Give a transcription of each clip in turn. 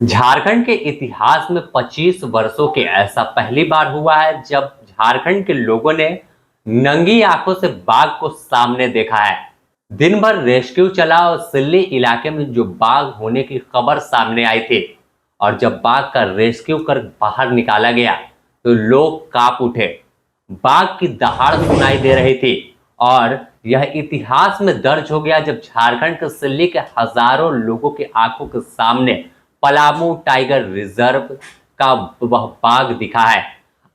झारखंड के इतिहास में 25 वर्षों के ऐसा पहली बार हुआ है जब झारखंड के लोगों ने नंगी आंखों से बाघ को सामने देखा है। दिन भर रेस्क्यू चला और सिल्ली इलाके में जो बाघ होने की खबर सामने आई थी और जब बाघ का रेस्क्यू कर बाहर निकाला गया तो लोग कांप उठे। बाघ की दहाड़ सुनाई दे रही थी और यह इतिहास में दर्ज हो गया जब झारखंड के सिल्ली के हजारों लोगों की आंखों के सामने पलामू टाइगर रिजर्व का वह बाघ दिखा है।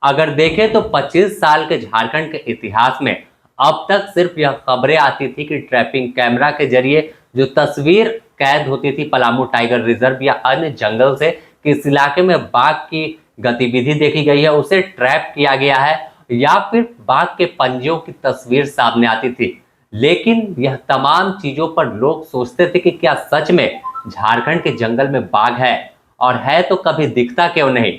अगर देखें तो 25 साल के झारखंड के इतिहास में अब तक सिर्फ यह खबरें आती थी कि ट्रैपिंग कैमरा के जरिए जो तस्वीर कैद होती थी पलामू टाइगर रिजर्व या अन्य जंगल से कि इस इलाके में बाघ की गतिविधि देखी गई है, उसे ट्रैप किया गया है या फिर बाघ के पंजों की तस्वीर सामने आती थी। लेकिन यह तमाम चीजों पर लोग सोचते थे कि क्या सच में झारखंड के जंगल में बाघ है, और है तो कभी दिखता क्यों नहीं।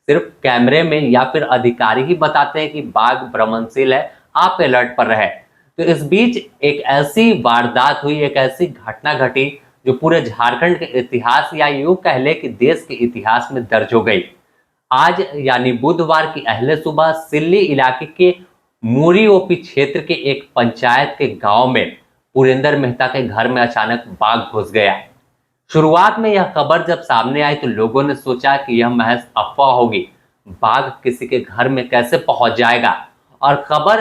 सिर्फ कैमरे में या फिर अधिकारी ही बताते हैं कि बाघ भ्रमणशील है, आप अलर्ट पर रहे। तो इस बीच एक ऐसी वारदात हुई, एक ऐसी घटना घटी जो पूरे झारखंड के इतिहास या यूं कह ले कि देश के इतिहास में दर्ज हो गई। आज यानी बुधवार की अहले सुबह सिल्ली इलाके के मूरी ओपी क्षेत्र के एक पंचायत के गांव में पुरेंद्र मेहता के घर में अचानक बाघ घुस गया। शुरुआत में यह खबर जब सामने आई तो लोगों ने सोचा कि यह महज अफवाह होगी, बाघ किसी के घर में कैसे पहुंच जाएगा। और खबर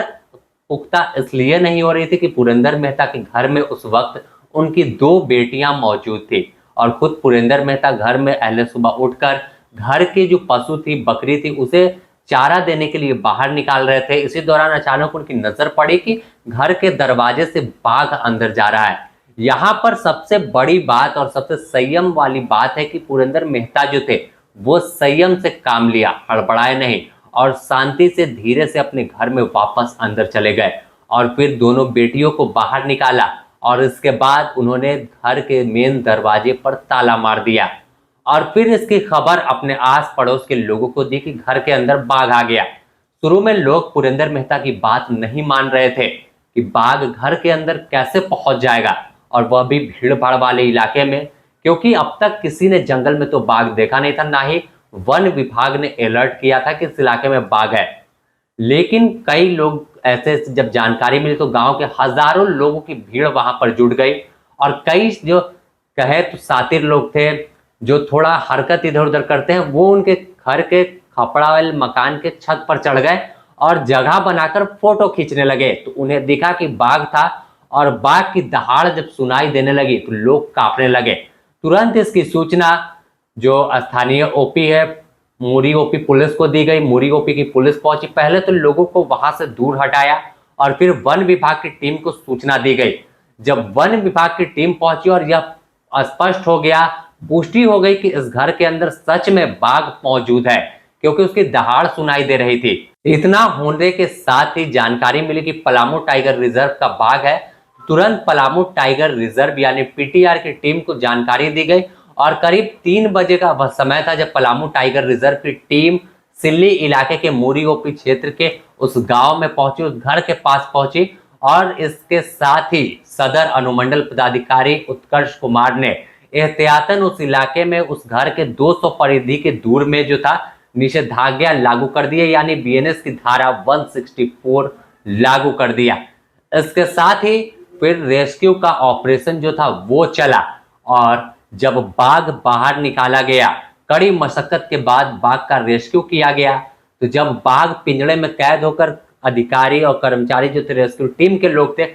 पुख्ता इसलिए नहीं हो रही थी कि पुरेंद्र मेहता के घर में उस वक्त उनकी दो बेटियां मौजूद थी और खुद पुरेंद्र मेहता घर में अहले सुबह उठकर घर की जो पशु थी, बकरी थी, उसे चारा देने के लिए बाहर निकाल रहे थे। इसी दौरान अचानक उनकी नजर पड़ी कि घर के दरवाजे से बाघ अंदर जा रहा है। यहाँ पर सबसे बड़ी बात और सबसे संयम वाली बात है कि पुरेंद्र मेहता जो थे वो संयम से काम लिया, हड़बड़ाए नहीं और शांति से धीरे से अपने घर में वापस अंदर चले गए और फिर दोनों बेटियों को बाहर निकाला और इसके बाद उन्होंने घर के मेन दरवाजे पर ताला मार दिया और फिर इसकी खबर अपने आस पड़ोस के लोगों को दी कि घर के अंदर बाघ आ गया। शुरू में लोग पुरेंद्र मेहता की बात नहीं मान रहे थे कि बाघ घर के अंदर कैसे पहुंच जाएगा, और वह भी भीड़ भाड़ वाले इलाके में, क्योंकि अब तक किसी ने जंगल में तो बाघ देखा नहीं था, ना ही वन विभाग ने अलर्ट किया था कि इस इलाके में बाघ है। लेकिन कई लोग ऐसे जब जानकारी मिली तो गांव के हजारों लोगों की भीड़ वहां पर जुट गई और कई जो कहे तो सातिर लोग थे जो थोड़ा हरकत इधर उधर करते हैं, वो उनके घर के खपड़ा वाले मकान के छत पर चढ़ गए और जगह बनाकर फोटो खींचने लगे। तो उन्हें दिखा कि बाघ था और बाघ की दहाड़ जब सुनाई देने लगी तो लोग कांपने लगे। तुरंत इसकी सूचना जो स्थानीय ओपी है, मूरी ओपी पुलिस को दी गई। मूरी ओपी की पुलिस पहुंची, पहले तो लोगों को वहां से दूर हटाया और फिर वन विभाग की टीम को सूचना दी गई। जब वन विभाग की टीम पहुंची और यह स्पष्ट हो गया, पुष्टि हो गई कि इस घर के अंदर सच में बाघ मौजूद है क्योंकि उसकी दहाड़ सुनाई दे रही थी। इतना होने के साथ ही जानकारी मिली कि पलामू टाइगर रिजर्व का बाघ है। तुरंत पलामू टाइगर रिजर्व यानी पीटीआर की टीम को जानकारी दी गई और करीब 3 बजे का वह समय था जब पलामू टाइगर रिजर्व की टीम सिल्ली इलाके के मूरी ओपी क्षेत्र के उस गांव में पहुंची, उस घर के पास पहुंची और इसके साथ ही सदर अनुमंडल पदाधिकारी उत्कर्ष कुमार ने एहतियातन उस इलाके में उस घर के 200 परिधि के दूर में जो था निषेधाज्ञा लागू कर दिया, यानी बीएनएस की धारा 164 लागू कर दिया। इसके साथ ही फिर रेस्क्यू का ऑपरेशन जो था वो चला और जब बाघ बाहर निकाला गया, कड़ी मशक्कत के बाद बाघ का रेस्क्यू किया गया। तो जब बाघ पिंजड़े में कैद होकर अधिकारी और कर्मचारी जो थे, रेस्क्यू टीम के लोग थे,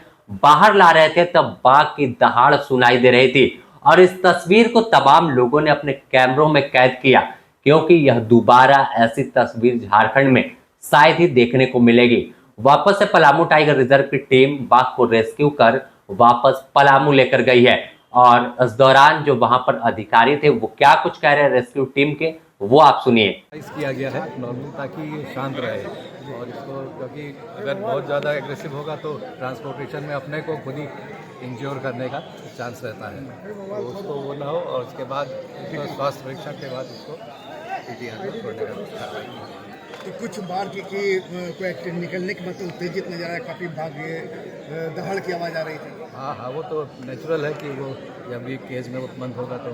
बाहर ला रहे थे, तब बाघ की दहाड़ सुनाई दे रही थी और इस तस्वीर को तमाम लोगों ने अपने कैमरों में कैद किया क्योंकि यह दोबारा ऐसी तस्वीर झारखंड में शायद ही देखने को मिलेगी। वापस से पलामू टाइगर रिजर्व की टीम बाघ को रेस्क्यू कर वापस पलामू लेकर गई है और इस दौरान जो वहां पर अधिकारी थे वो क्या कुछ कह रहे हैं रेस्क्यू टीम के, वो आप सुनिए। किया गया है नॉर्मल, ताकि ये शांत रहे और इसको, क्योंकि अगर बहुत ज़्यादा एग्रेसिव होगा तो ट्रांसपोर्टेशन में अपने को खुद ही इंश्योर करने का चांस रहता है, तो उसको वो ना हो और उसके बाद स्वास्थ्य परीक्षण के बाद उसको पीटीआर में छोड़ने का कार्रवाई की। तो कुछ बार की कोई निकलने के मतलब उत्तेजित नजर आया, काफ़ी भागे दहाड़ की आवाज़ आ रही थी। हाँ हाँ, वो तो नेचुरल है कि वो जब भी केज में वो बंद होगा तो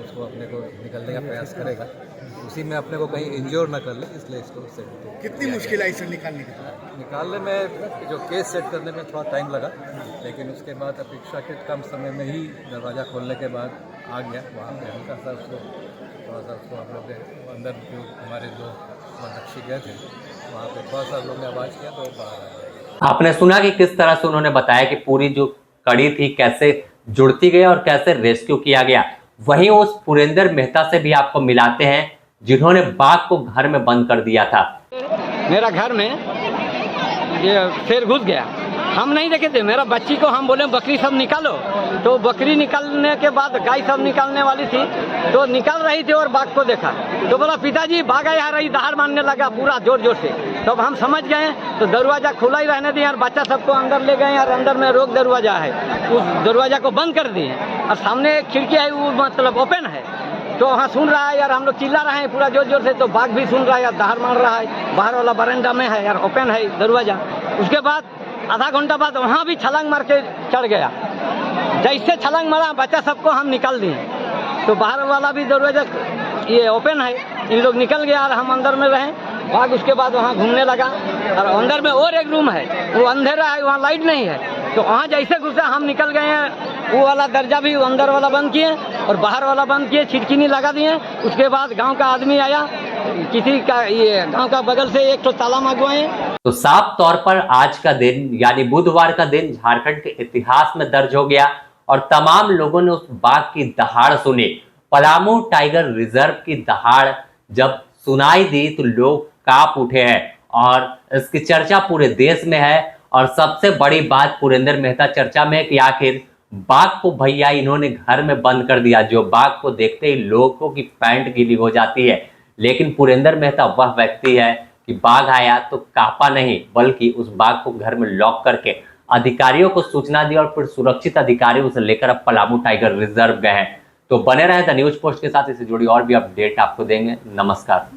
उसको अपने को निकलने का प्रयास करेगा, उसी में अपने को कहीं इंजोर ना कर ले, इसलिए इसको सेट कितनी मुश्किल आई सर निकालने की? निकालने में जो केस सेट करने में थोड़ा टाइम लगा, लेकिन उसके बाद अपेक्षाकृत कम समय में ही दरवाज़ा खोलने के बाद आ गया। वहाँ पे हल्का सा उसको थोड़ा सा उसको हम लोग ने अंदर जो हमारे जो मनक्षी गए थे वहाँ पे थोड़ा सा लोग ने आवाज़ किया तो बाहर आ गया। आपने सुना कि किस तरह से उन्होंने बताया कि पूरी जो कड़ी थी कैसे जुड़ती गई और कैसे रेस्क्यू किया गया। वहीं उस पुरेंद्र मेहता से भी आपको मिलाते हैं जिन्होंने बाघ को घर में बंद कर दिया था। मेरा घर में ये शेर घुस गया, हम नहीं देखे थे। मेरा बच्ची को हम बोले बकरी सब निकालो, तो बकरी निकालने के बाद गाय सब निकालने वाली थी तो निकाल रही थी और बाघ को देखा तो बोला पिताजी बाघ आ रही, दहाड़ मारने लगा पूरा जोर जोर से। तब हम समझ गए तो दरवाजा खुला ही रहने दिया और बच्चा सबको अंदर ले गए और अंदर में रोक दरवाजा है, उस दरवाजा को बंद कर दिए और सामने खिड़की है वो मतलब ओपन है, तो वहाँ सुन रहा है यार, हम लोग चिल्ला रहे हैं पूरा जोर जोर से, तो बाघ भी सुन रहा है यार, दहाड़ मार रहा है। बाहर वाला बरामदा में है यार, ओपन है दरवाजा। उसके बाद आधा घंटा बाद वहाँ भी छलांग मार के चढ़ गया। जैसे छलांग मारा बच्चा सबको हम निकाल दिए, तो बाहर वाला भी दरवाजा ये ओपन है, इन लोग निकल गया और हम अंदर में रहे। बाघ उसके बाद वहाँ घूमने लगा और अंदर में और एक रूम है, वो अंधेरा है, वहाँ लाइट नहीं है, तो वहाँ जैसे घुसा हम निकल गए हैं। वो वाला दरजा भी अंदर वाला बंद किए और बाहर वाला बंद किए, खिड़की नहीं लगा दिए। उसके बाद गांव का आदमी आया, किसी का ये गांव का बगल से एक तो ताला मंगवाए। तो साफ तौर पर आज का दिन यानी बुधवार का दिन झारखंड के इतिहास में दर्ज हो गया और तमाम लोगों ने उस बाघ की दहाड़ सुनी। पलामू टाइगर रिजर्व की दहाड़ जब सुनाई दी तो लोग कांप उठे हैं और इसकी चर्चा पूरे देश में है। और सबसे बड़ी बात पुरेंद्र मेहता चर्चा में है कि आखिर बाघ को भैया इन्होंने घर में बंद कर दिया, जो बाघ को देखते ही लोगों की पैंट गीली हो जाती है। लेकिन पुरेंद्र मेहता वह व्यक्ति है कि बाघ आया तो कांपा नहीं, बल्कि उस बाघ को घर में लॉक करके अधिकारियों को सूचना दी और फिर सुरक्षित अधिकारी उसे लेकर अब पलामू टाइगर रिजर्व गए हैं। तो बने रहे द न्यूज पोस्ट के साथ, इससे जुड़ी और भी अपडेट आपको देंगे। नमस्कार।